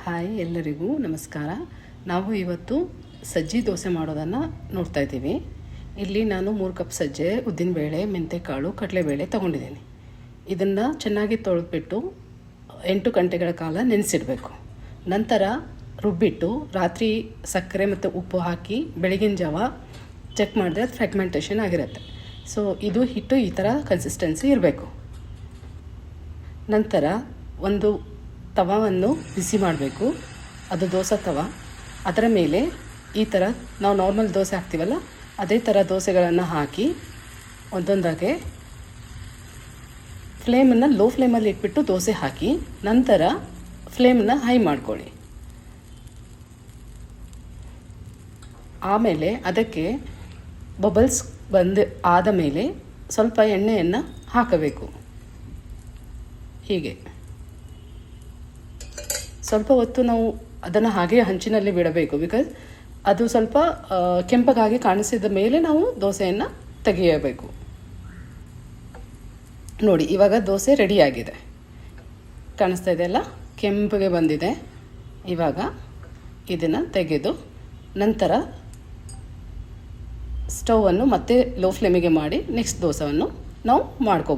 Hi ಎಲ್ಲರಿಗೂ ನಮಸ್ಕಾರ. ನಾವು ಇವತ್ತು ಸಜ್ಜಿ ದೋಸೆ ಮಾಡೋದನ್ನು ನೋಡ್ತಾ ಇದ್ದೀವಿ. ಇಲ್ಲಿ ನಾನು 3 ಕಪ್ ಸಜ್ಜೆ, ಉದ್ದಿನಬೇಳೆ, ಮೆಂತೆಕಾಳು, ಕಡಲೆಬೇಳೆ ತೊಗೊಂಡಿದ್ದೀನಿ. ಇದನ್ನು ಚೆನ್ನಾಗಿ ತೊಳೆದ್ಬಿಟ್ಟು 8 ಗಂಟೆಗಳ ಕಾಲ ನೆನೆಸಿಡಬೇಕು. ನಂತರ ರುಬ್ಬಿಟ್ಟು ರಾತ್ರಿ ಸಕ್ಕರೆ ಮತ್ತು ಉಪ್ಪು ಹಾಕಿ ಬೆಳಗಿನ ಜಾವ ಚೆಕ್ ಮಾಡಿದ್ರೆ ಅದು ಫ್ರ್ಯಾಗ್ಮೆಂಟೇಷನ್ ಆಗಿರುತ್ತೆ. ಸೊ ಇದು ಹಿಟ್ಟು ಈ ಥರ ಕನ್ಸಿಸ್ಟೆನ್ಸಿ ಇರಬೇಕು. ನಂತರ ಒಂದು ತವಾವನ್ನು ಬಿಸಿ ಮಾಡಬೇಕು. ಅದು ದೋಸೆ ತವ. ಅದರ ಮೇಲೆ ಈ ಥರ ನಾವು ನಾರ್ಮಲ್ ದೋಸೆ ಹಾಕ್ತೀವಲ್ಲ ಅದೇ ಥರ ದೋಸೆಗಳನ್ನು ಹಾಕಿ ಒಂದೊಂದಾಗೆ ಫ್ಲೇಮನ್ನು ಲೋ ಫ್ಲೇಮಲ್ಲಿ ಇಟ್ಬಿಟ್ಟು ದೋಸೆ ಹಾಕಿ ನಂತರ ಫ್ಲೇಮನ್ನು ಹೈ ಮಾಡ್ಕೊಳ್ಳಿ. ಆಮೇಲೆ ಅದಕ್ಕೆ ಬಬಲ್ಸ್ ಆದ ಮೇಲೆ ಸ್ವಲ್ಪ ಎಣ್ಣೆಯನ್ನು ಹಾಕಬೇಕು. ಹೀಗೆ ಸ್ವಲ್ಪ ಹೊತ್ತು ನಾವು ಅದನ್ನು ಹಾಗೆ ಹಂಚಿನಲ್ಲಿ ಬಿಡಬೇಕು. ಬಿಕಾಸ್ ಅದು ಸ್ವಲ್ಪ ಕೆಂಪಗಾಗಿ ಕಾಣಿಸಿದ ಮೇಲೆ ನಾವು ದೋಸೆಯನ್ನು ತೆಗೆಯಬೇಕು. ನೋಡಿ, ಇವಾಗ ದೋಸೆ ರೆಡಿಯಾಗಿದೆ. ಕಾಣಿಸ್ತಾ ಇದೆಯಲ್ಲ, ಕೆಂಪಗೆ ಬಂದಿದೆ. ಇವಾಗ ಇದನ್ನು ತೆಗೆದು ನಂತರ ಸ್ಟವನ್ನು ಮತ್ತೆ ಲೋ ಫ್ಲೇಮಿಗೆ ಮಾಡಿ ನೆಕ್ಸ್ಟ್ ದೋಸೆಯನ್ನು ನಾವು ಮಾಡ್ಕೋಬೋದು.